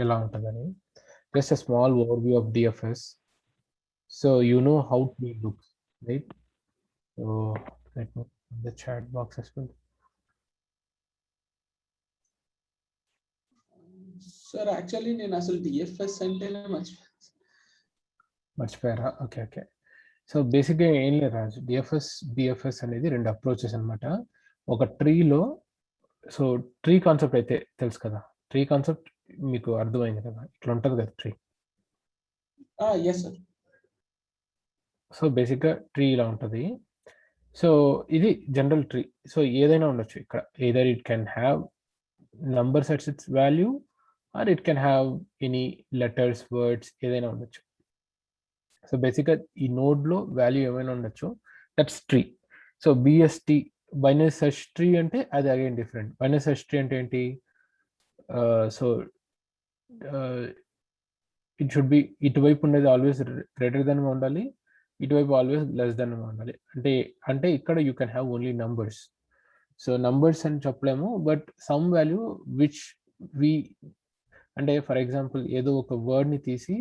ఎలా ఉంటుందని. Just a small overview of DFS. So you know how tree looks, right? So let me the chat box as well. Sir actually నేను అసలు DFS అంటేనే మర్చిపోయారా? Okay okay. So బేసిక్గా ఏం లేదు రాజు, బిఎఫ్ఎస్ అనేది రెండు అప్రోచెస్ అనమాట. ఒక ట్రీలో, సో ట్రీ కాన్సెప్ట్ అయితే తెలుసు కదా, ట్రీ కాన్సెప్ట్ మీకు అర్థమైంది కదా, ఇట్లా ఉంటుంది కదా ట్రీ. Yes sir. సో బేసిక్గా ట్రీ ఇలా ఉంటుంది. సో ఇది జనరల్ ట్రీ. సో ఏదైనా ఉండొచ్చు ఇక్కడ, either it can have numbers as its value or it can have any letters, words, ఏదైనా ఉండొచ్చు. సో బేసిక్గా ఈ నోడ్లో వాల్యూ ఏమైనా ఉండొచ్చు, that's tree. So BST binary search tree అంటే అది again different. Binary search tree అంటే ఏంటి? సో ఇట్ షుడ్ బి, ఇటువైపు ఉండేది ఆల్వేస్ గ్రేటర్ దెన్ ఉండాలి, ఇటువైపు ఆల్వేస్ లెస్ దెన్ ఉండాలి. అంటే ఇక్కడ you can have only numbers. So numbers అని చెప్పలేము, but some value which we, అంటే ఫర్ ఎగ్జాంపుల్ ఏదో ఒక వర్డ్ని తీసి,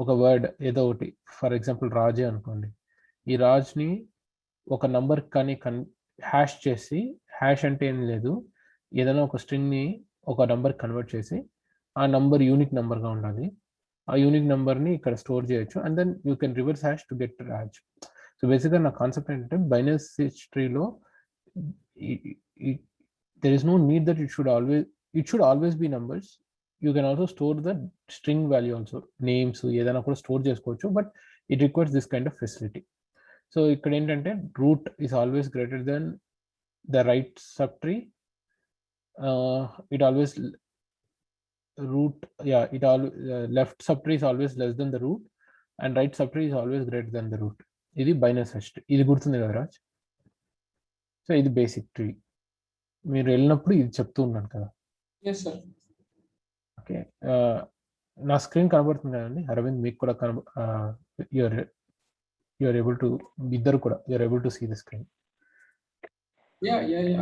ఒక వర్డ్ ఏదో ఒకటి, ఫర్ ఎగ్జాంపుల్ రాజే అనుకోండి, ఈ రాజ్ని ఒక నంబర్ కానీ హ్యాష్ చేసి, హ్యాష్ అంటే ఏం లేదు, ఏదైనా ఒక స్ట్రింగ్ని ఒక నంబర్ కన్వర్ట్ చేసి, ఆ నంబర్ యూనిక్ నెంబర్గా ఉండాలి, ఆ యూనిక్ నెంబర్ని ఇక్కడ స్టోర్ చేయొచ్చు, and then you can reverse hash to get Raj. So బేసిక్గా నా కాన్సెప్ట్ ఏంటంటే బైనరీ సెర్చ్ ట్రీలో there is no need that it should always be numbers. You can also store the string value also, names ఏదైనా కూడా store చేసుకోవచ్చు, but it requires this kind of facility. So ఇక్కడ ఏంటంటే root is always greater than the right subtree. It always root, left subtree is always less than the root and right sub tree is always greater than the root. ఇది binary search tree. ఇది గుర్తుంది కదా Raj? So ఇది basic tree. మీరు వెళ్ళినప్పుడు ఇది చెప్తూ ఉన్నాను కదా. ఓకే, నా స్క్రీన్ కనబడుతుంది కదండి అరవింద్? మీకు కూడా యూఆర్ ఏబుల్ టు, ఇద్దరు కూడా you are able to see the screen?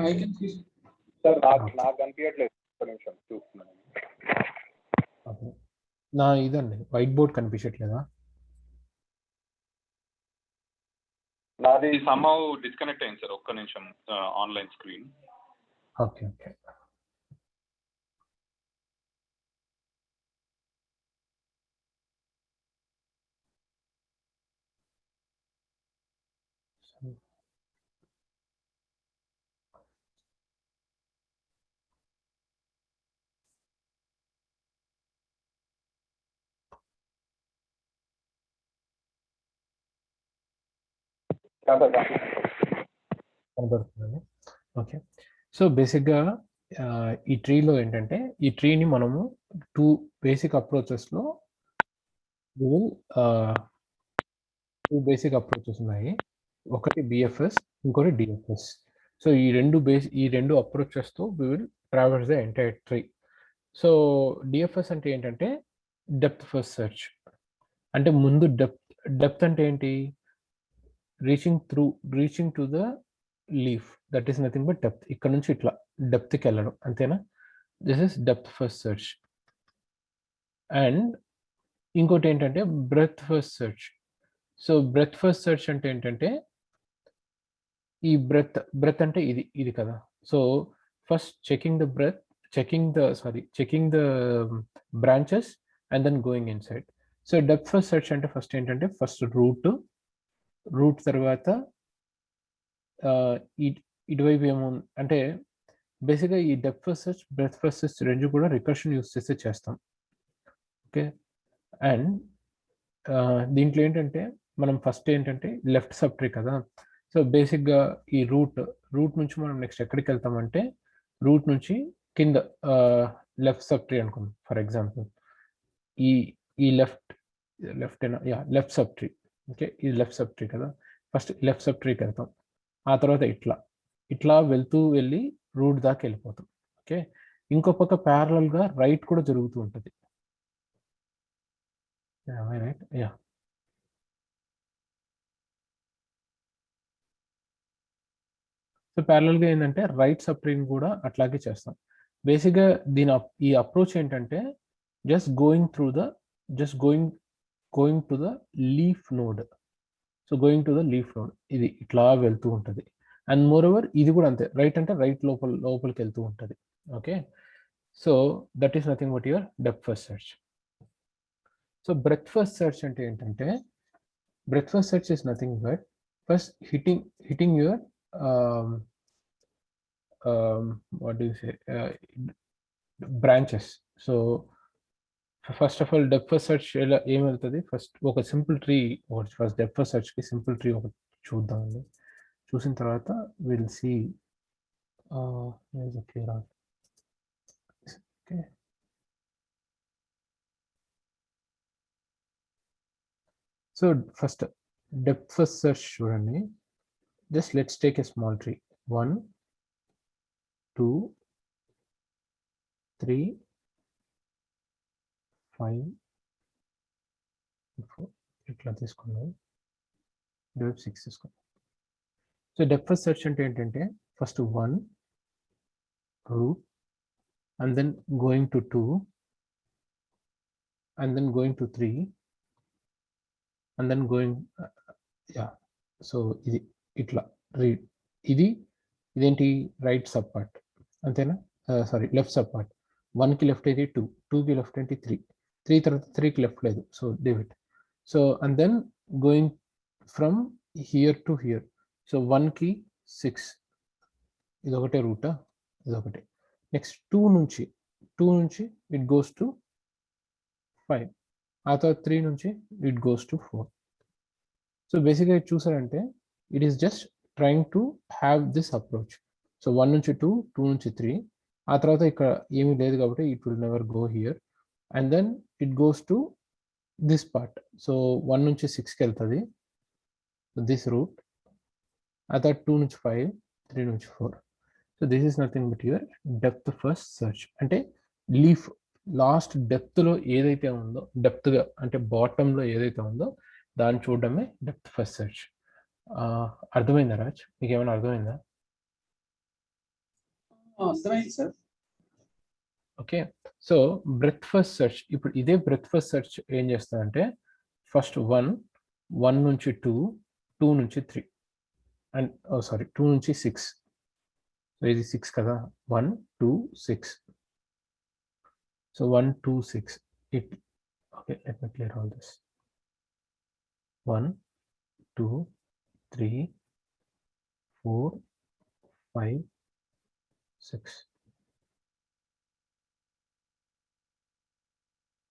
I can see sir. నాకు కనిపించట్లేదు, ఒక నిమిషం చూస్తున్నాను. నా ఇదండి వైట్ బోర్డ్ కనిపించట్లేదా? నాది సమ్హౌ డిస్కనెక్ట్ అయింది సార్, ఒక్క నిమిషం. Online screen. Okay okay. కనబడుతుందండి. ఓకే. సో బేసిక్గా ఈ ట్రీలో ఏంటంటే, ఈ ట్రీని మనము టూ బేసిక్ అప్రోచెస్లో టూ బేసిక్ అప్రోచెస్ ఉన్నాయి. ఒకటి బిఎఫ్ఎస్, ఇంకోటి డిఎఫ్ఎస్. సో ఈ రెండు అప్రోచెస్తో we will traverse the entire tree. So DFS అంటే ఏంటంటే డెప్త్ ఫస్ట్ సెర్చ్. అంటే ముందు డెప్త్ అంటే ఏంటి? Reaching to the leaf, that is nothing but depth. ఇక్కడ నుంచి ఇట్లా డెప్త్కి వెళ్ళడం, అంతేనా? This is depth first search. And ఇంకోటి ఏంటంటే breadth first search. So breadth first search అంటే ఏంటంటే, ఈ బ్రెత్ అంటే ఇది కదా. So first checking the branches and then going inside. So depth first search అంటే ఫస్ట్ ఏంటంటే, ఫస్ట్ రూట్ తర్వాత ఇటువైపు ఏముంది అంటే, బేసిక్గా ఈ depth first search, breadth first search రెండు కూడా రికర్షన్ యూస్ చేస్తే చేస్తాం. ఓకే. అండ్ దీంట్లో ఏంటంటే మనం ఫస్ట్ ఏంటంటే లెఫ్ట్ సబ్ ట్రీ కదా. సో బేసిక్గా ఈ రూట్ నుంచి మనం నెక్స్ట్ ఎక్కడికి వెళ్తామంటే, రూట్ నుంచి కింద లెఫ్ట్ సబ్ ట్రీ అనుకుందాం. ఫర్ ఎగ్జాంపుల్ ఈ లెఫ్ట్ సబ్ ట్రీ. ఓకే, ఇది లెఫ్ట్ సబ్ ట్రీ కదా. ఫస్ట్ లెఫ్ట్ సబ్ ట్రీకి వెళ్తాం, ఆ తర్వాత ఇట్లా వెళ్ళి రూట్ దాకా వెళ్ళిపోతాం. ఓకే. ఇంకో పక్క ప్యారలల్గా రైట్ కూడా జరుగుతూ ఉంటుంది. Right, yeah. సో ప్యారలల్గా ఏంటంటే రైట్ సబ్ ట్రీని కూడా అట్లాగే చేస్తాం. బేసిక్గా ఈ అప్రోచ్ ఏంటంటే, just going to the leaf node. So going to the leaf node ఇది ఇట్లా వెళ్తూ ఉంటుంది. అండ్ మోర్ ఓవర్ ఇది కూడా అంతే, రైట్ అంటే రైట్ లోపలికి వెళ్తూ ఉంటుంది. Okay, so that is nothing but your depth first search. So breadth first search అంటే ఏంటంటే, breadth first search is nothing but first hitting your what do you say branches. So first of all depth first search ఏం వెళ్తుంది, first ఒక simple tree, first depth first search కి simple tree ఒకటి చూద్దామండి. చూసిన తర్వాత will see okay. So first depth first search చూడండి. Just let's take a small tree, 1 2 3 5 4 ఇట్లా తీసుకున్నాం, 6 తీసుకున్నాం. సో డెప్త్ ఫస్ట్ సెర్చ్ అంటే ఏంటంటే, first 1 root and then going to 2 and then going to 3 and then going so ఇది ఇట్లా read, ఇదేంటి right sub part అంతేనా, సారీ లెఫ్ట్ సబ్ పార్ట్. 1కి లెఫ్ట్ అయితే 2, 2కి లెఫ్ట్ అంటే 3 తర్వాత 3కి లెఫ్ట్ లేదు, సో డివిట్. So and then going from here to here, so 1కి 6, ఇదొకటే రూటా, ఇదొకటే. నెక్స్ట్ 2 నుంచి ఇట్ గోస్ టు 5, ఆ తర్వాత 3 నుంచి ఇట్ గోస్ టు 4. సో బేసిక్గా ఇది చూసారంటే it is just trying to have this approach. So 1 నుంచి 2, 2 నుంచి 3, ఆ తర్వాత ఇక్కడ ఏమీ లేదు కాబట్టి it will never go here, and then it goes to this part. So 1 నుంచి 6కి వెళ్తుంది, దిస్ రూట్, ఆ తర్వాత 2 నుంచి 5, 3 నుంచి 4. So this is nothing but your depth first search. అంటే లీఫ్ లాస్ట్ డెప్త్లో ఏదైతే ఉందో, డెప్త్గా అంటే బాటంలో ఏదైతే ఉందో దాన్ని చూడడమే డెప్త్ ఫస్ట్ సెర్చ్. అర్థమైందా రాజ్, మీకు ఏమైనా అర్థమైందా? అర్థమైంది sir. Okay, so breadth first search, ఇప్పుడు ఇదే బ్రెడ్త్ ఫస్ట్ సెర్చ్ ఏం చేస్తుందంటే, ఫస్ట్ 1 నుంచి 2, 2 నుంచి 3 అండ్ సారీ 2 నుంచి 6. సో ఇది 6 కదా, 1 2 6. So 1 2 6 it. Okay, let me clear all this. 1 2 3 4 5 6.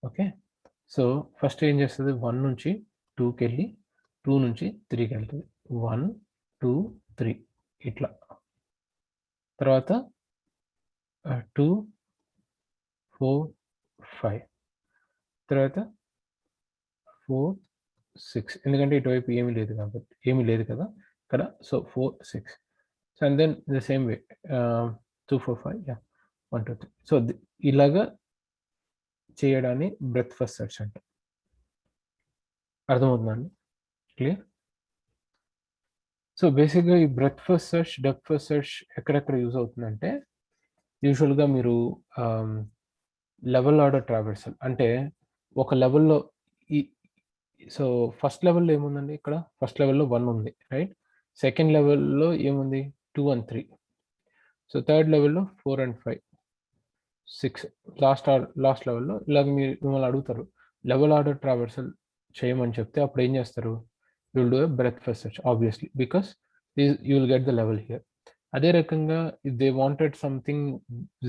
Okay, so first ఏం చేస్తుంది, 1 నుంచి 2కి వెళ్ళి 2 నుంచి 3కి వెళ్తుంది, 1 2 3 ఇట్లా. తర్వాత 2 4 5, తర్వాత 4 6, ఎందుకంటే ఇటువైపు ఏమీ లేదు కాబట్టి, ఏమీ లేదు కదా ఇక్కడ. So 4 6. So and then the same way 2 4 5 1 2 3. So ఇలాగా చేయడాన్ని బ్రెడ్త్ ఫస్ట్ సెర్చ్ అంట. అర్థమవుతుందండి, క్లియర్? సో బేసిక్గా ఈ breadth first search, depth first search ఎక్కడెక్కడ యూజ్ అవుతుందంటే, యూజువల్గా మీరు లెవెల్ ఆర్డర్ ట్రావర్సల్ అంటే ఒక లెవెల్లో ఈ, సో ఫస్ట్ లెవెల్లో ఏముందండి, ఇక్కడ ఫస్ట్ లెవెల్లో 1 ఉంది రైట్, సెకండ్ లెవెల్లో ఏముంది 2 and 3, సో థర్డ్ లెవెల్లో 4 and 5 6, లాస్ట్ లెవెల్లో ఇలా మిమ్మల్ని అడుగుతారు లెవెల్ ఆర్డర్ ట్రావర్సల్ చేయమని చెప్తే, అప్పుడు ఏం చేస్తారు, you will do a breadth first search obviously, because you will get the level here. అదే రకంగా they wanted something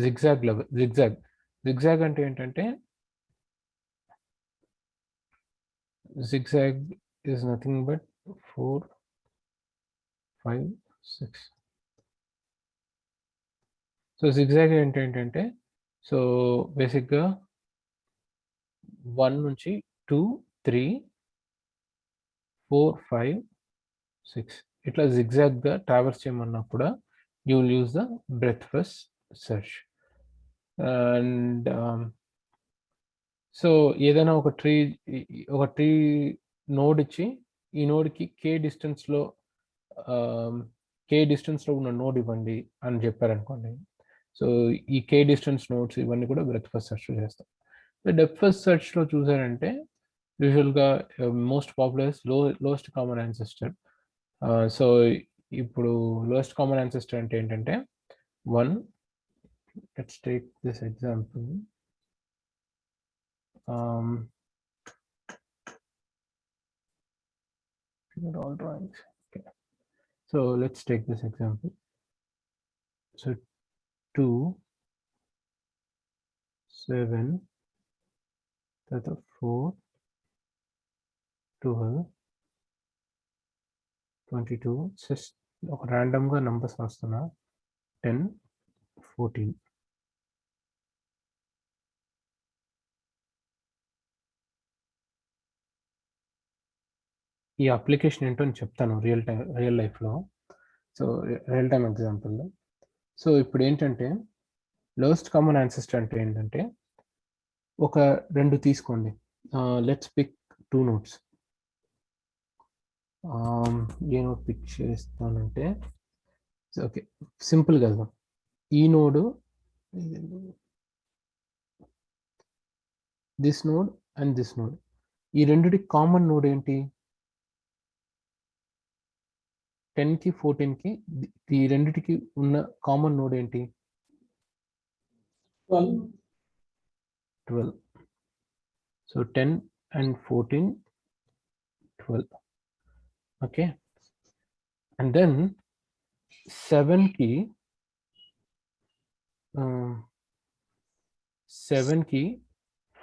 zigzag level, zigzag అంటే ఏంటంటే, zigzag is nothing but 4 5 6. So zigzag ఏంటంటే, సో బేసిక్గా 1 నుంచి 2 3 4 5 6 ఇట్లా జిగ్జాగ్గా ట్రావర్స్ చేయమన్నా కూడా you will use the breadth first search. And so ఏదైనా ఒక ట్రీ నోడ్ ఇచ్చి, ఈ నోడ్కి కే డిస్టెన్స్లో ఉన్న నోడ్ ఇవ్వండి అని చెప్పారనుకోండి, సో ఈ కే డిస్టెన్స్ నోడ్స్ ఇవన్నీ కూడా బ్రెడ్త్ ఫస్ట్ సెర్చ్ చేస్తాం. డెప్త్ ఫస్ట్ సెర్చ్ లో చూసారంటే యూజువల్గా most popular lowest common ancestor. So ఇప్పుడు లోయెస్ట్ కామన్ యాన్సెస్టర్ అంటే ఏంటంటే 1, let's take this example. all drawings. Okay, so let's take this example. So 2, 7, that's a 4, 12, 22. Just ఒక random గా numbers వస్తున్నా 10, 14. ఈ అప్లికేషన్ ఏంటో నేను చెప్తాను రియల్ లైఫ్లో. సో రియల్ టైమ్ ఎగ్జాంపుల్లో. సో ఇప్పుడు ఏంటంటే లోయెస్ట్ కామన్ యాన్సెస్టర్ అంటే ఏంటంటే ఒక 2 తీసుకోండి. Let's pick 2 nodes. ఏ నోట్ పిక్ చేస్తానంటే ఓకే సింపుల్ కదా, ఈ node this node and this node, ఈ రెండిటి కామన్ నోడ్ ఏంటి? 10కి 14కి ఈ రెండిటికి ఉన్న కామన్ నోడ్ ఏంటి? 12. So 10 and 14, 12. Okay, and then 7కి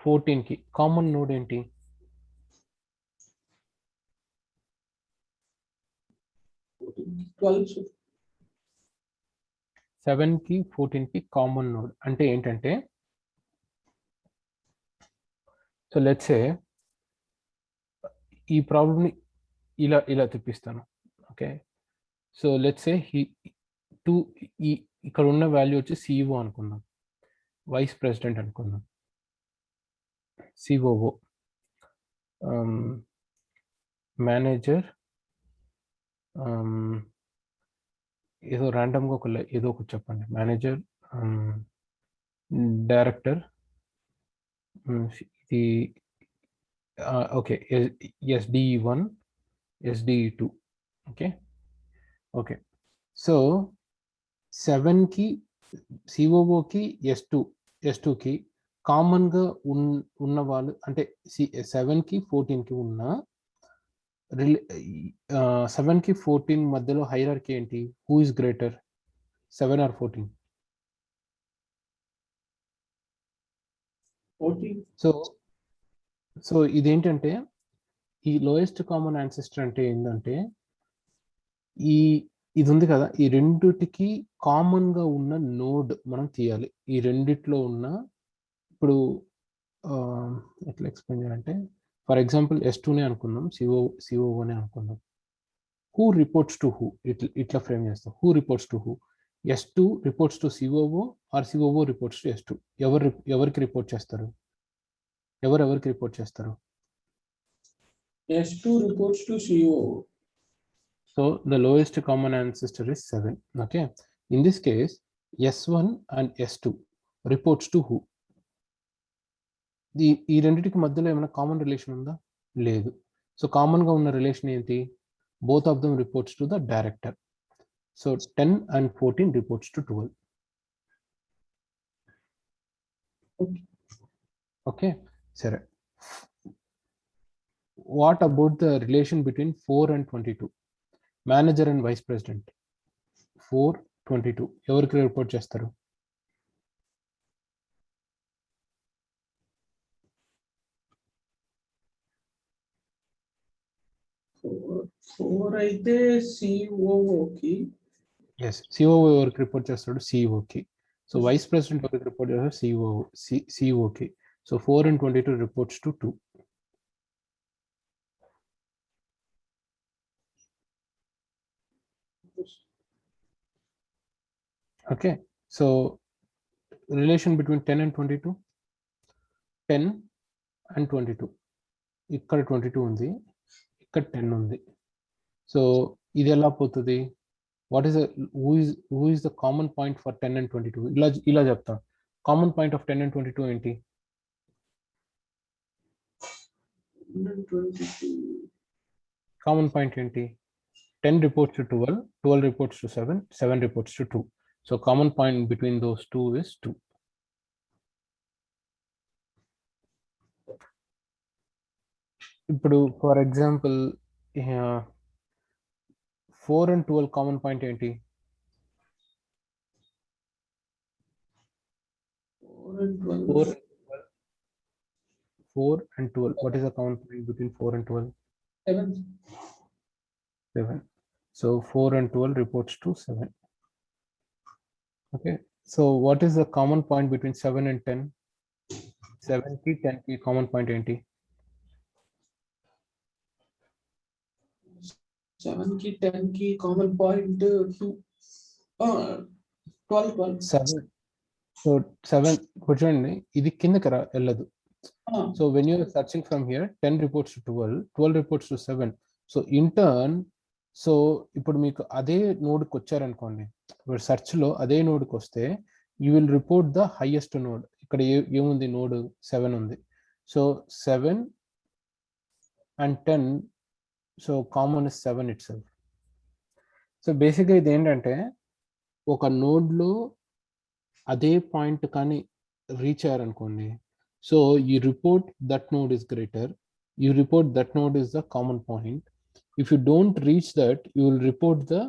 14కి కామన్ నోడ్ ఏంటి? 12. 7కి 14కి కామన్ నోడ్ అంటే ఏంటంటే, సో లెట్స్ సే ఈ ప్రాబ్లమ్ని ఇలా తిప్పిస్తాను. ఓకే, సో లెట్స్ సే ఇక్కడ ఉన్న వాల్యూ వచ్చి సిఇఓ అనుకుందాం, వైస్ ప్రెసిడెంట్ అనుకుందాం, సిఓఓ, మేనేజర్, ఏదో ర్యాండమ్గా ఏదో ఒకటి చెప్పండి, మేనేజర్, డైరెక్టర్, ఇది okay SDE1, SDE2. Okay, so 7కి సిఓఓకి S2కి కామన్గా ఉన్న వాళ్ళు అంటే 7కి 14కి ఉన్న 7కి 14 మధ్యలో హైరార్కీ ఏంటి? Who is greater, 7 or 14? 14. So ఇదేంటంటే ఈ లోయెస్ట్ కామన్ యాన్సెస్టర్ అంటే ఏంటంటే ఇది ఉంది కదా, ఈ రెండిటికి కామన్గా ఉన్న నోడ్ మనం తీయాలి. ఈ రెండిట్లో ఉన్న ఇప్పుడు ఎట్లా ఎక్స్ప్లెయిన్ చేయాలంటే, ఫర్ ఎగ్జాంపుల్ S2నే అనుకుందాం, సిఓఓనే అనుకుందాం. హూ రిపోర్ట్స్ టు హూ, ఇట్లా ఫ్రేమ్ చేస్తాం. Who reports to who? S2 reports to COO or COO reports to S2? ఎవరికి రిపోర్ట్ చేస్తారు? ఎవరెవరికి రిపోర్ట్ చేస్తారు? S2 reports to CEO. So the lowest common ancestor is 7. Okay, in this case S1 and S2 reports to who? ఈ రెండిటికి మధ్యలో ఏమైనా common relation ఉందా? లేదు. సో కామన్గా ఉన్న రిలేషన్ ఏంటి? Both of them reports to the director. So 10 and 14 reports to 12. Okay, సరే. What about the relation between 4 and 22? Manager and vice president 4, 22 ఎవరికి రిపోర్ట్ చేస్తారు? Four అయితే సిఓఓకి. ఎస్, సిఓఓ ఎవరికి రిపోర్ట్ చేస్తాడు? సిఇఓకి. సో వైస్ ప్రెసిడెంట్ ఎవరికి రిపోర్ట్ చేస్తాడు? సిఇఓకి. So 4 and 22 reports to 2. Okay, so relation between 10 and 22, 10 and 22, ఇక్కడ 22 ఉంది, ఇక్కడ 10 ఉంది. సో ఇది ఎలా పోతుంది? What is who is the common point for 10 and 22? ఇలా చెప్తాం. కామన్ పాయింట్ ఆఫ్ 10 and 22 ఏంటి? 122. కామన్ పాయింట్ ఏంటి? 10 reports to 12, 12 reports to 7, 7 reports to 2. So common point between those two is 2. ఇప్పుడు for example 4 and 12 common point ఏంటి? 4 and 12. 4 and 12. What is the common point between 4 and 12? 7. 7. So 4 and 12 reports to 7. Okay. So what is the common point between 7 and 10? 7 ki 10 ki common point enti? 7 ki 10 ki common point 2. 12. 7. So 7 కూర్చోండి, ఇది కిందకి వెళ్ళదు. So when you are searching from here, 10 reports to 12, 12 reports to 7. So in turn, so ఇప్పుడు మీకు అదే నోడ్కి వచ్చారనుకోండి, ఇప్పుడు సెర్చ్లో అదే నోడ్కి వస్తే you will report the highest node. ఇక్కడ ఏముంది? నోడ్ 7 ఉంది. So 7 and 10, so common is 7 itself. So బేసిక్గా ఇది ఏంటంటే, ఒక నోడ్లో అదే పాయింట్ కానీ రీచ్ అయ్యారనుకోండి, so you report that node is greater, you report that node is the common point. If you don't reach that, you will report the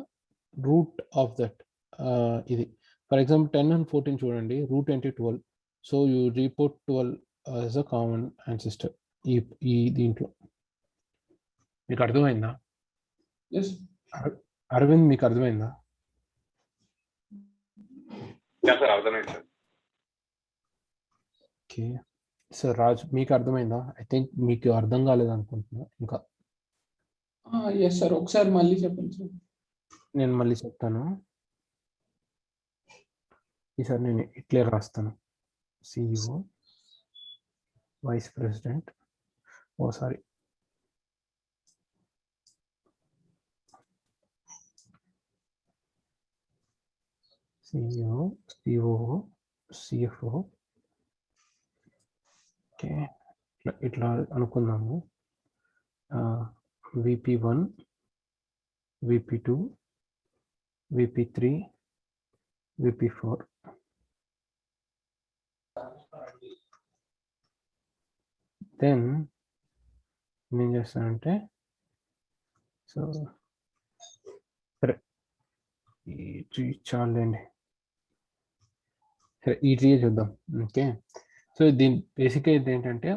root of that. ఇది for example 10 and 14 చూడండి, route ఏంటి? 12. So you report 12 as a common ancestor. ఈ దీంట్లో మీకు అర్థమైందా? Yes. Arvind, మీకు అర్థమైందా? Sir అర్థమైంది సార్. ఓకే. సో రాజ్, మీకు అర్థమైందా? ఐ థింక్ మీకు అర్థం కాలేదు అనుకుంటున్నా. ఇంకా ఎస్ సార్, ఒకసారి మళ్ళీ చెప్పండి సార్. నేను మళ్ళీ చెప్తాను. ఈసారి నేను ఇట్లే రాస్తాను. CEO, vice president, sorry, CEO, COO, CFO. Okay, ఇట్లా అనుకుందాము. VP1, VP2, VP3, VP4. Then నేను చేస్తానంటే, సో సరే చాలండి, సరే ఈ ట్రీ చూద్దాం. ఓకే, సో దీని బేసిక్గా ఇది ఏంటంటే,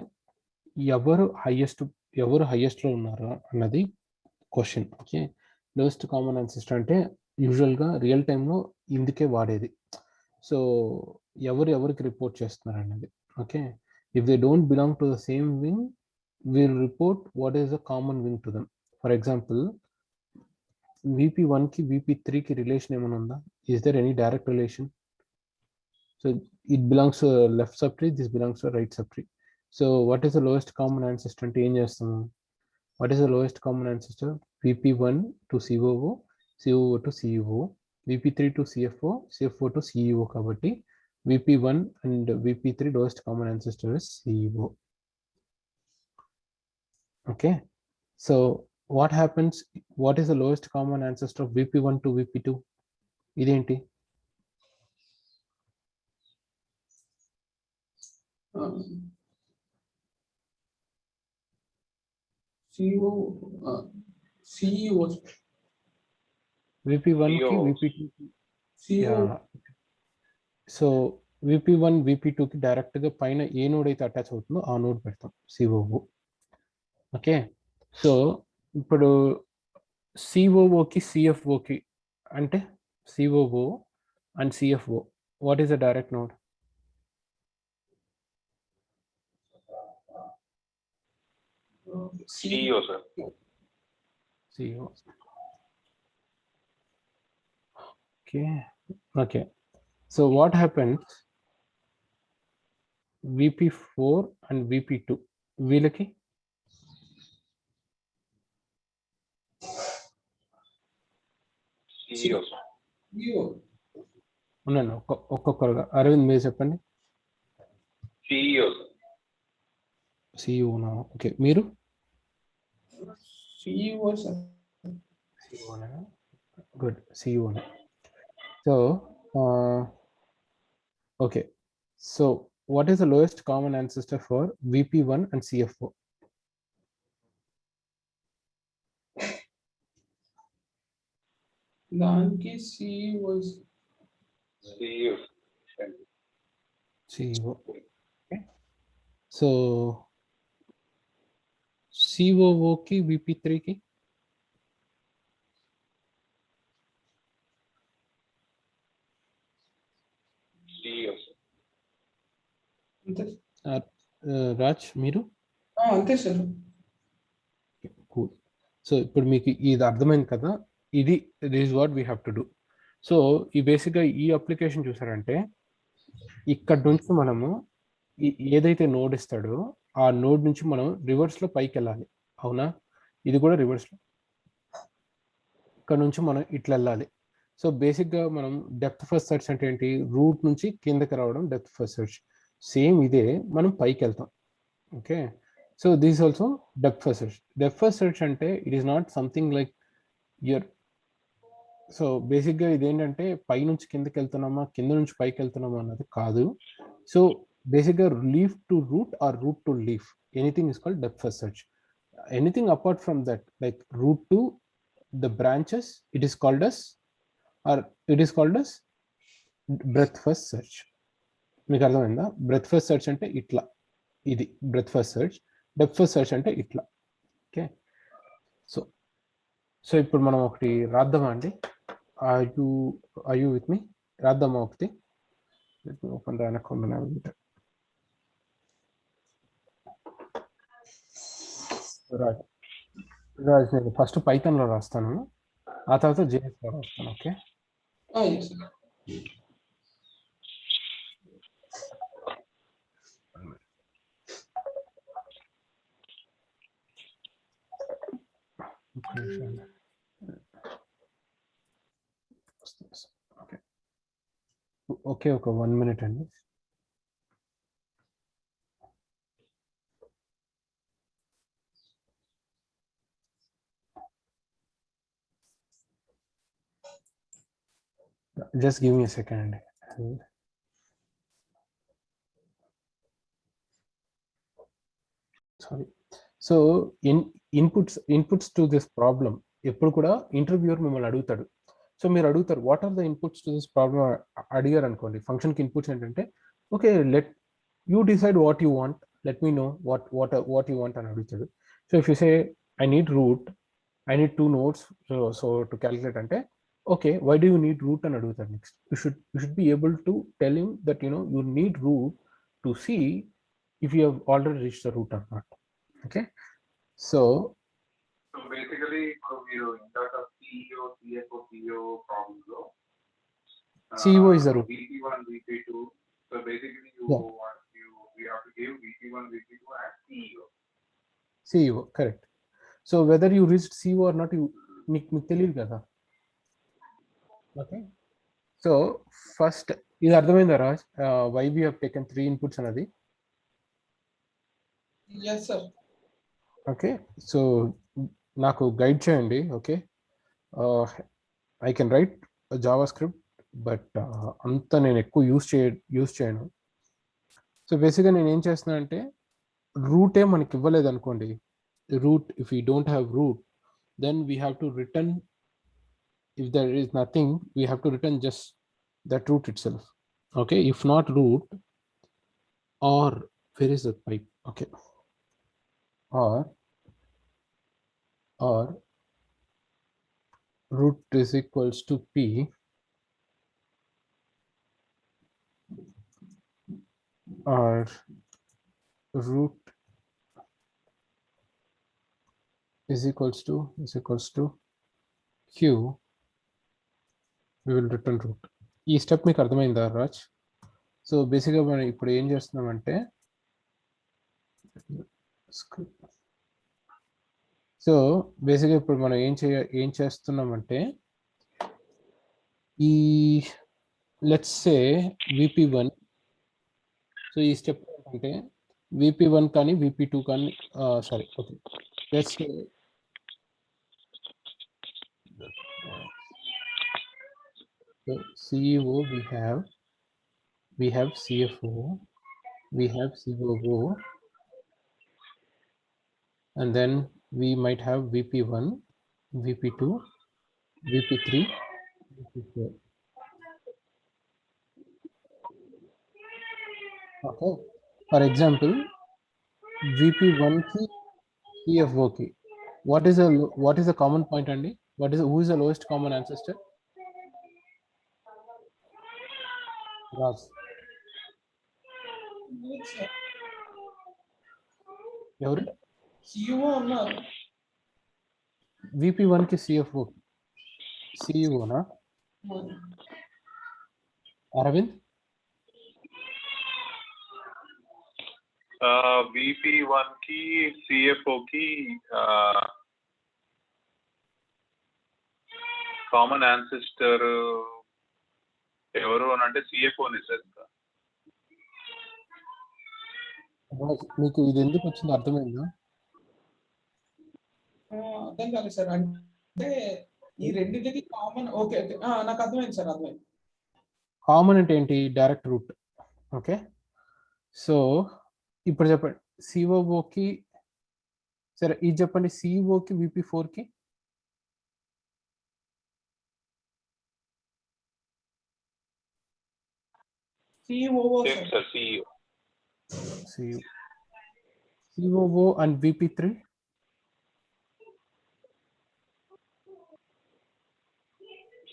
ఎవరు హైయెస్ట్లో ఉన్నారు అన్నది question. Okay, lowest common ancestor అంటే యూజువల్గా రియల్ టైంలో ఇందుకే వాడేది. సో ఎవరికి రిపోర్ట్ చేస్తున్నారు అన్నది. Okay, if they don't belong to the same wing, will report what is the common wing to them. For example, VP1కి VP3కి రిలేషన్ ఏమైనా ఉందా? Is there any direct relation? So it belongs to left subtree, this belongs to right subtree. So what is the lowest common ancestor అంటే ఏం చేస్తాము? What is the lowest common ancestor? VP1 to COO, COO to CEO, VP3 to CFO, CFO to CEO. కాబట్టి VP1 and VP3 lowest common ancestor is CEO. Okay, so what happens? What is the lowest common ancestor of VP1 to VP2? ఇదేంటి? CEO. VP1 కి VP2 CEO. So VP1 VP2 కి direct గా పైన ఏ node అయితే attach అవుతుందో ఆ node పెడతాం, COO. Okay, so ఇప్పుడు COOకి CFOకి అంటే COO and CFO, what is the direct node? CEO sir. CEO. Okay. So what happens? VP4 and VP2 వీళ్ళకి CEO సార్. ఉన్నాను, ఒక్కొక్కరుగా. అరవింద్ మీరు చెప్పండి. CEO sir. CEO. ఓకే, మీరు? CEO sir. CEO na? Good, CEO na. So okay, so what is the lowest common ancestor for VP1 and CFO? దానికి CEO CEO. CEO. Okay. So COO ki VP3 ki? CEO. అంతే రాజ్ మీరు? అంతే sir. Cool. So ఇప్పుడు మీకు ఇది అర్థమైంది కదా, ఇది this what we have to do. So ఈ బేసిక్గా ఈ అప్లికేషన్ చూసారంటే ఇక్కడ నుంచి మనము ఏదైతే నోడ్ ఇస్తాడో ఆ నోడ్ నుంచి మనం రివర్స్లో పైకి వెళ్ళాలి, అవునా? ఇది కూడా రివర్స్లో ఇక్కడ నుంచి మనం ఇట్లా వెళ్ళాలి. సో బేసిక్గా మనం డెప్త్ ఫస్ట్ సెర్చ్ అంటే ఏంటి, రూట్ నుంచి కిందకి రావడం డెప్త్ ఫస్ట్ సెర్చ్. సేమ్ ఇదే మనం పైకి వెళ్తాం. Okay, so this also depth first search. Depth first search అంటే it is not something like your, so బేసిక్గా ఇదేంటంటే పై నుంచి కిందకి వెళ్తున్నామా కింద నుంచి పైకి వెళ్తున్నామా అన్నది కాదు. సో బేసిక్గా leaf to root or root to leaf, anything is called depth first search. Anything apart from that like root to the branches it is called as or it is called as breadth first search. మీకు అర్థమైందా? Breadth first search అంటే ఇట్లా, ఇది breadth first search. Depth first search అంటే ఇట్లా. Okay, so ఇప్పుడు మనం ఒకటి రాద్దామా అండి? Are you with me? రాద్దామా ఒకటి? Let me open the Anaconda Navigator. Raj నేను ఫస్ట్ పైథాన్లో రాస్తాను, ఆ తర్వాత జేఎస్లో రాస్తాను. Okay, yes sir. ఓకే, ఒక 1 minute అండి. Just give me a second అండి. Sorry. So inputs to this problem ఎప్పుడు కూడా ఇంటర్వ్యూయర్ మిమ్మల్ని అడుగుతాడు. సో మీరు అడుగుతారు what are the inputs to this problem అడిగారు అనుకోండి. ఫంక్షన్కి ఇన్పుట్స్ ఏంటంటే okay let you decide what you want, let me know what you want అని అడుగుతాడు. So if you say I need root, I need 2 nodes so to calculate అంటే okay why do you need root అని అడుగుతారు. Next you should be able to tell him that you know you need root to see if you have already reached the root or not. Okay, so basically మీరు ఇందాక CEO CFO CEO problem లో CEO is the root. VP1 VP2, so basically you have to give VP1 VP2 as CEO. Correct. So whether you reached CEO or not, మీకు తెలియదు కదా. Okay, so first ఇది అర్థమైందా Raj, why we have taken 3 inputs అన్నది? Yes sir. Okay, so నాకు guide చేయండి. Okay, I can write Java script but అంత నేను ఎక్కువ యూస్ చేయను. సో బేసిక్గా నేను ఏం చేస్తున్నా అంటే రూటే మనకి ఇవ్వలేదు అనుకోండి, root if you don't have root then we have to return, if there is nothing we have to return just that root itself. Okay, if not root, or where is the pipe? Okay, or root is equals to p or root is equals to q, we will return root. ఈ step మీకు అర్థమైందా Raj? So బేసిక్గా మనం ఇప్పుడు ఏం చేస్తున్నామంటే so బేసిక్గా ఇప్పుడు మనం ఏం చేస్తున్నామంటే ఈ లెట్స్ సే VP1, సో ఈ స్టెప్ అంటే VP1 కానీ VP2 కానీ sorry okay let's say So CEO we have CFO, we have COO, and then we might have VP1, VP2, VP3, VP4. Okay. For example, VP1 ki CFO ki. What is the common point, Andy? Who is the lowest common ancestor? Raj. ఎవరు? CEO అన్నారు. VP1 కి CFO CEO నా? Arvind? VP1 की CFO की common ancestor ఎవరు అని అంటే CFO ని సార్. ఇంకా మీకు ఇది ఎందుకు వచ్చిందో అర్థమైందా? అర్థం కాలేదు సార్. అంటే ఈ రెండింటికి కామన్. ఓకే ఓకే, నాకు అర్థమైంది సార్, అర్థమైంది. కామన్ అంటే ఏంటి? Direct route. ఓకే, సో ఇప్పుడు చెప్పండి సిఓఓకి, సరే ఇది చెప్పండి, సిఓకి VP4కి COO అండ్ VP3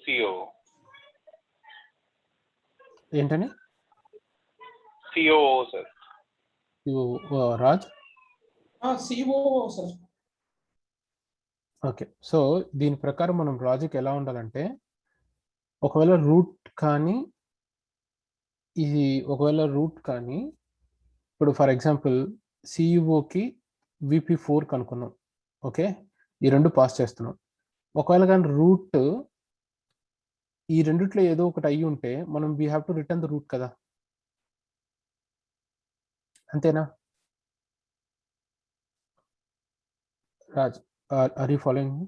CEO. ఏంటని? COO sir. Raj? COO sir. Okay, so దీని ప్రకారం మనం లాజిక్ ఎలా ఉండాలంటే, ఒకవేళ రూట్ కానీ ఇప్పుడు ఫర్ ఎగ్జాంపుల్ సిఇఓకి VP4 కనుక్కున్నాం. ఓకే, ఈ రెండు పాస్ చేస్తున్నాం. ఒకవేళ కానీ రూట్ ఈ రెండిట్లో ఏదో ఒకటి అయ్యి ఉంటే మనం we have to return the root కదా, అంతేనా? Raj, are you following?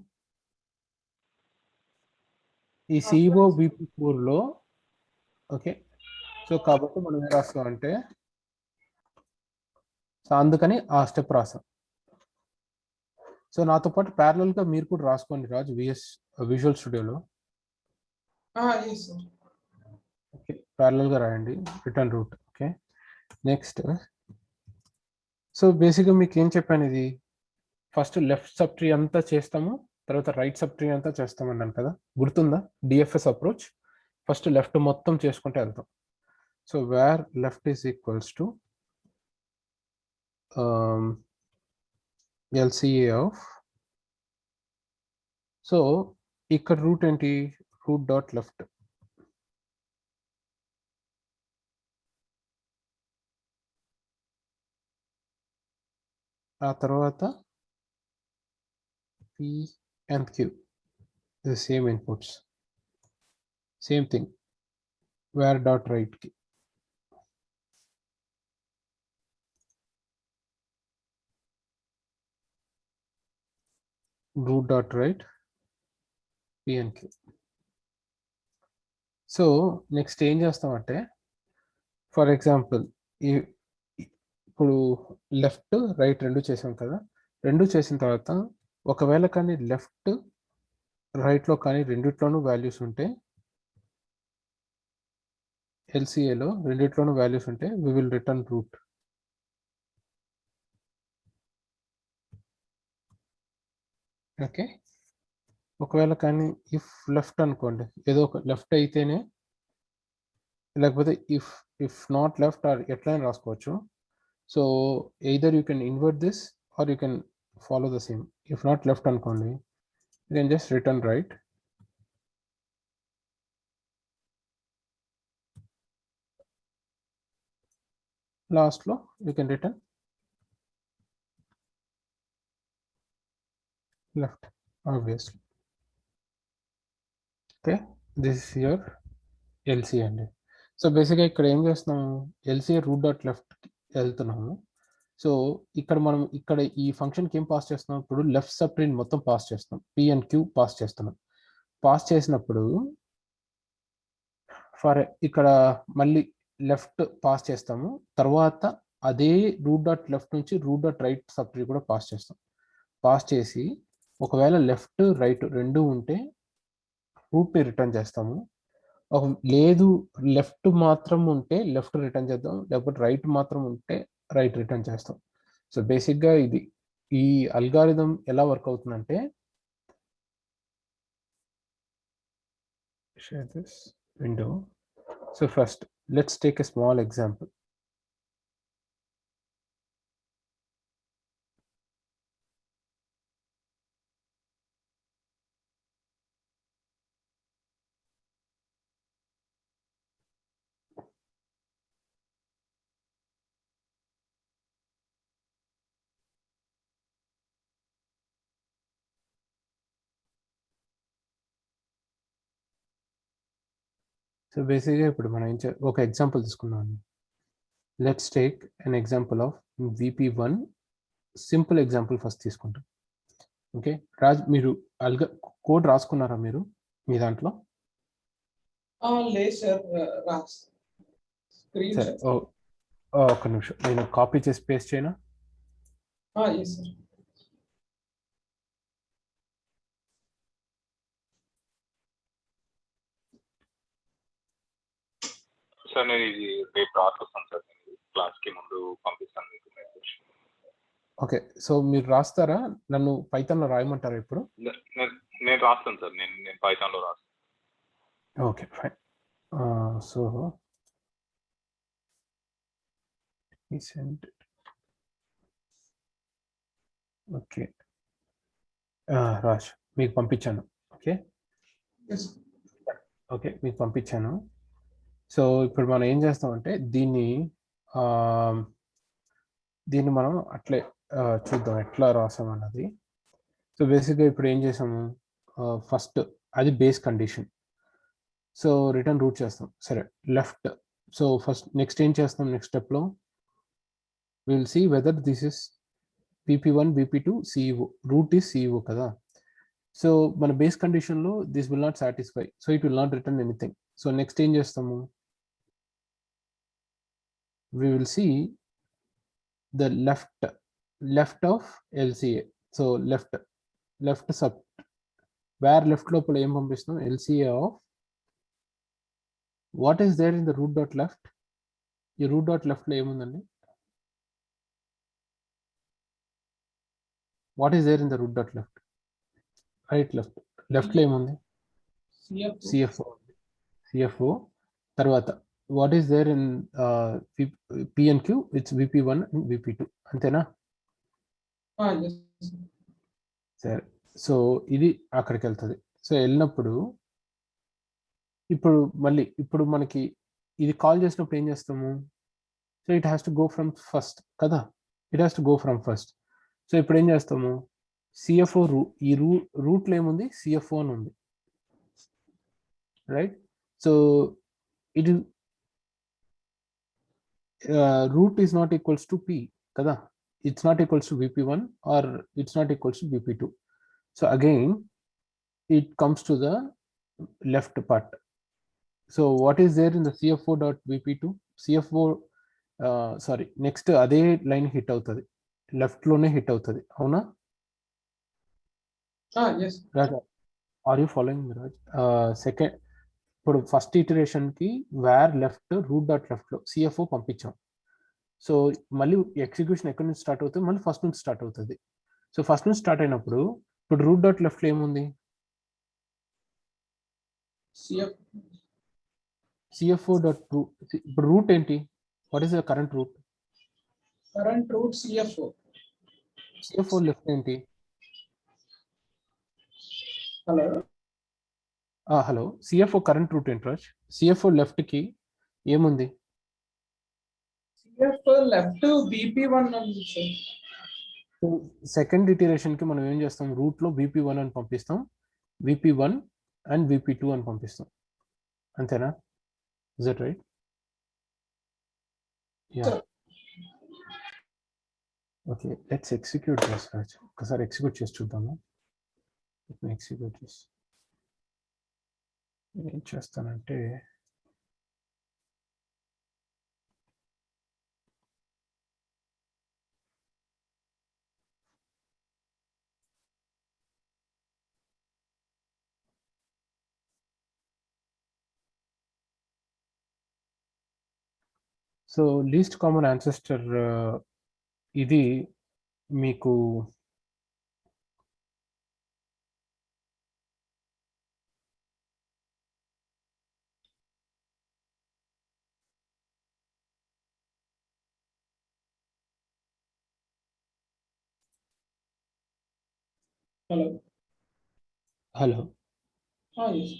ఈ సిఇఓ VP4లో ఓకే, సో కాబట్టి మనం ఏం రాస్తాం అంటే, సో అందుకని ఆ స్టెప్ రాస్తాం. సో నాతో పాటు ప్యారలల్గా మీరు కూడా రాసుకోండి రాజ్, విజువల్ స్టూడియోలో. ఓకే, ప్యారలల్గా రాయండి return root. Okay, next, so బేసిక్గా మీకు ఏం చెప్పాను, ఇది ఫస్ట్ లెఫ్ట్ సబ్ ట్రీ అంతా చేస్తాము, తర్వాత రైట్ సబ్ ట్రీ అంతా చేస్తామన్నాను కదా, గుర్తుందా? DFS అప్రోచ్, ఫస్ట్ లెఫ్ట్ మొత్తం చేసుకుంటే వెళ్తాం. So where left is equals to LCA of, so ఇక్కడ రూట్ ఏంటి? Root dot left. ఆ తర్వాత P and Q, the same inputs, same thing, where dot right ki. Root dot right, P and Q. So next ఏం చేస్తామంటే, for example ఇప్పుడు left right రెండు చేసాం కదా, రెండు చేసిన తర్వాత ఒకవేళ కానీ లెఫ్ట్ రైట్లో కానీ రెండిట్లోనూ వాల్యూస్ ఉంటే, LCAలో రెండిట్లోనూ వాల్యూస్ ఉంటే we will return root. Okay, ఒకవేళ కానీ ఇఫ్ లెఫ్ట్ అనుకోండి, ఏదో ఒక లెఫ్ట్ అయితేనే, లేకపోతే ఇఫ్ నాట్ లెఫ్ట్ ఆర్ ఎట్లయినా రాసుకోవచ్చు. So either you can invert this or you can follow the same. If not left అనుకోండి, you can just return right. లాస్ట్లో you can return left, obviously. Okay, this is your LCA అండి. So బేసిక్గా ఇక్కడ ఏం చేస్తున్నాము, LCA root dot left వెళ్తున్నాము. సో ఇక్కడ మనం ఇక్కడ ఈ ఫంక్షన్కి ఏం పాస్ చేస్తున్నాం, ఇప్పుడు లెఫ్ట్ సబ్ ట్రీని మొత్తం పాస్ చేస్తున్నాం, P and Q పాస్ చేస్తున్నాం. పాస్ చేసినప్పుడు ఫర్ ఇక్కడ మళ్ళీ లెఫ్ట్ పాస్ చేస్తాము, తర్వాత అదే రూట్ డాట్ లెఫ్ట్ నుంచి root dot right subtree కూడా పాస్ చేస్తాం. పాస్ చేసి ఒకవేళ లెఫ్ట్ రైట్ రెండు ఉంటే రూట్ని రిటర్న్ చేస్తాము, లేదు లెఫ్ట్ మాత్రం ఉంటే లెఫ్ట్ రిటర్న్ చేద్దాం, లేకపోతే రైట్ మాత్రం ఉంటే రైట్ రిటర్న్ చేస్తాం. సో బేసిక్గా ఇది ఈ అల్గారిథం ఎలా వర్క్ అవుతుందంటే, share this window. So first let's take a small example. So బేసిక్గా ఇప్పుడు మనం ఒక ఎగ్జాంపుల్ తీసుకున్నాం. Let's take an example of VP1. Simple example first తీసుకుంటాం. ఓకే రాజ్, మీరు కోడ్ రాసుకున్నారా మీరు మీ దాంట్లో? లేదు సార్, స్క్రీన్ సరే, ఒక్క నిమిషం నేను కాపీ చేసి పేస్ట్ చేయనా? Yes sir. సార్ నేను ఇది రేపు రాస్తాను సార్, నేను క్లాస్కి ముందు పంపిస్తాను మీకు మెసేజ్. ఓకే, సో మీరు రాస్తారా? నన్ను పైథాన్లో రాయమంటారా ఇప్పుడు? నేను రాస్తాను సార్, నేను పైథాన్లో రాస్తాను. Okay fine. So okay Raj మీకు పంపించాను. ఓకే ఓకే మీకు పంపించాను. సో ఇప్పుడు మనం ఏం చేస్తామంటే దీన్ని మనం అట్లే చూద్దాం ఎట్లా రాసామన్నది. సో బేసిక్గా ఇప్పుడు ఏం చేసాము, ఫస్ట్ అది base condition. So return root చేస్తాం. సరే లెఫ్ట్. సో ఫస్ట్ నెక్స్ట్ ఏం చేస్తాం, నెక్స్ట్ స్టెప్లో will see whether this is VP1 VP2 CEO. Root is CEO కదా. సో మన బేస్ కండిషన్లో this will not satisfy, so it will not return anything. So next ఏం చేస్తాము, we will see the left of LCA. So left sub where left లోపల ఏం పంపిస్తాం, LCA of what is there in the root dot left. ఈ root dot left లో ఏముందండి, what is there in the root dot left? Right, left లో ఏముంది, CFO. తర్వాత what is there in P and Q? It's VP1 and VP2. అంతేనా? సరే, so ఇది అక్కడికి వెళ్తుంది. సో వెళ్ళినప్పుడు ఇప్పుడు మనకి ఇది కాల్ చేసినప్పుడు ఏం చేస్తాము, so it has to go from first కదా, it has to go from first. So ఇప్పుడు ఏం చేస్తాము, CFO ఈ రూట్లో ఏముంది, CFO అని ఉంది, right. So it root is not equals to P kada, it's not equals to VP1 or it's not equals to VP2. So again it comes to the left part. So what is there in the CFO dot VP2? CFO sorry, next అదే line hit అవుతుంది, left లోనే hit అవుతుంది, అవునా? Raj, are you following me Raj? Second ఇప్పుడు first ఇటరేషన్కి where left root dot లెఫ్ట్లో CFO పంపించాం. సో మళ్ళీ ఎగ్జిక్యూషన్ ఎక్కడి నుంచి స్టార్ట్ అవుతుంది, మళ్ళీ ఫస్ట్ నుంచి స్టార్ట్ అవుతుంది. సో ఫస్ట్ నుంచి స్టార్ట్ అయినప్పుడు ఇప్పుడు రూట్ డాట్ లెఫ్ట్లో ఏముంది, CFO డాట్ రూట్. ఇప్పుడు రూట్ ఏంటి, what is the current root? CFO left ఏంటి? హలో, CFO కరెంట్ రూట్ ఏంటి రాజ్? CFO లెఫ్ట్ కి ఏముంది? లెఫ్ట్ VP1 ఉంది సార్. సెకండ్ ఇటరేషన్ కి మనం ఏం చేస్తాం, రూట్ లో VP1 అని పంపిస్తాం, VP1 అండ్ VP2 అని పంపిస్తాం, అంతేనా? Is that right? Yeah. Okay, let's execute this Raj. ఒకసారి ఎగ్జిక్యూట్ చేసి చూద్దాము. ఎగ్జిక్యూట్ చేసి ఏం చేస్తానంటే సో లీస్ట్ కామన్ యాన్సెస్టర్ ఇది మీకు హలో హలో yes.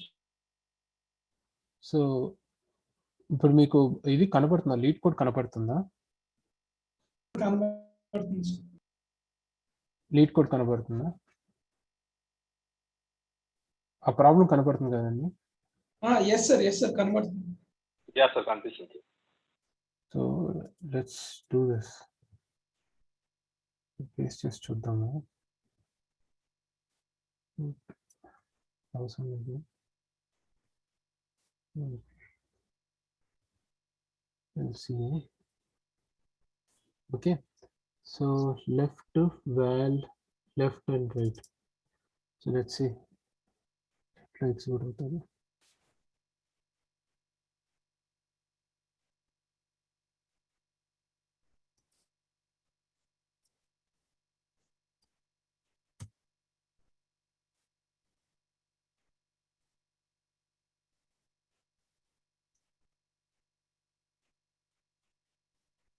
సో ఇప్పుడు మీకు ఇది కనపడుతుందా, లీడ్ కోడ్ కనపడుతుందా? కనబడుతుంది సార్. లీడ్ కోడ్ కనపడుతుందా? ఆ ప్రాబ్లం కనపడుతుంది కదండి. ఎస్ సార్ కనబడుతుంది. యా సార్ కనిపిస్తుంది. So let's do this. Paste చేసి చూద్దాము. అవసరం లేదు. Let's see. Okay, so left val, left and right. So let's see. Let's go to the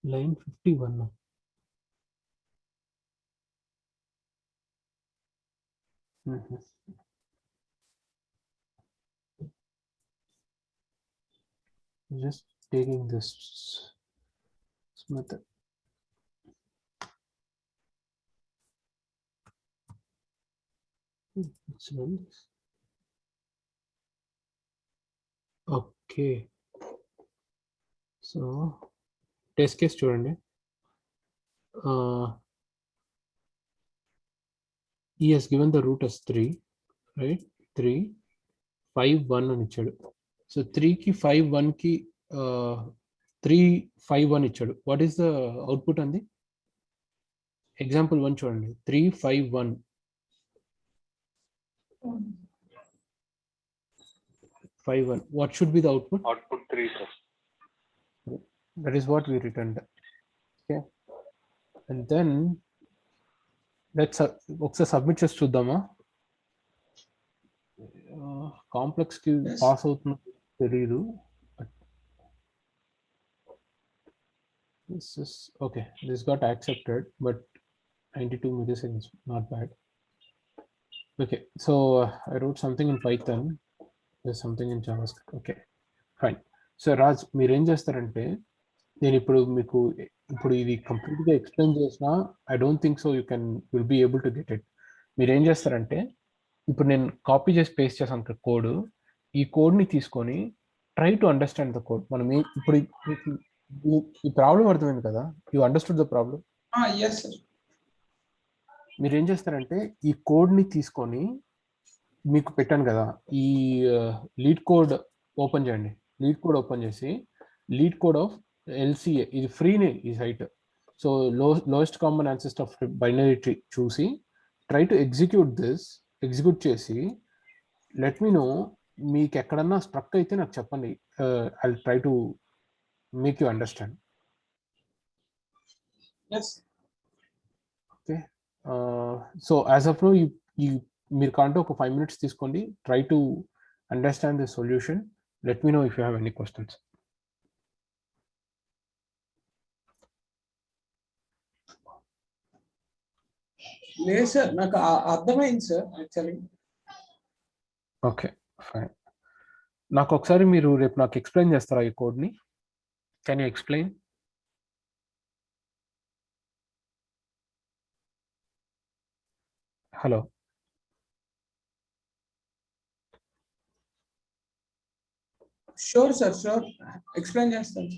line 51 now. Just taking this method. Let's run this. Okay, so test case చూడండి. He has given the root as 3, right? 3 5 1 అని ఇచ్చాడు. So 3 కి 5 1 కి 3 5 1 ఇచ్చాడు. What is the output అంది? Example 1 చూడండి. 3 5 1 5 1. What should be the output? Output 3 sir. That is what we returned. Okay, and then let's ఒకసారి submit చేసి చూద్దామా? కాంప్లెక్స్ కి Yes. పాస్ అవుతుందో తెలియదు. This is okay. This got accepted, but 92 milliseconds, not bad. Okay, so I wrote something in Python. There's something in JavaScript. Okay, fine. So Raj, మీరు ఏం చేస్తారంటే, నేను ఇప్పుడు మీకు ఇప్పుడు ఇది కంప్లీట్గా ఎక్స్ప్లెయిన్ చేసినా I don't think so will be able to get it. మీరు ఏం చేస్తారంటే, ఇప్పుడు నేను కాపీ చేసి పేస్ట్ చేసాను కోడ్. ఈ కోడ్ని తీసుకొని try to understand the code. మనం ఇప్పుడు ఈ ప్రాబ్లం అర్థమైంది కదా? You understood the problem. Yes sir. మీరు ఏం చేస్తారంటే, ఈ కోడ్ని తీసుకొని మీకు పెట్టాను కదా, ఈ లీడ్ కోడ్ ఓపెన్ చేయండి. లీడ్ కోడ్ ఓపెన్ చేసి లీడ్ కోడ్ ఆఫ్ LCA, ఇది ఫ్రీనే ఈ site. So lowest common ancestor of binary tree చూసి ట్రై టు ఎగ్జిక్యూట్ చేసి లెట్ మీ నో. మీకు ఎక్కడన్నా స్ట్రక్ అయితే నాకు చెప్పండి. I try to make you understand. Yes. Okay, so as of now మీరు కాంటే ఒక 5 minutes తీసుకోండి. Try to understand the solution. Let me know if you have any questions. లేదు సార్, నాకు అర్థమైంది సార్ యాక్చువల్లీ. Okay, fine. నాకు ఒకసారి మీరు రేపు నాకు ఎక్స్ప్లెయిన్ చేస్తారా ఈ కోడ్ని? Can you explain? Hello, sure sir, sure explain చేస్తాను.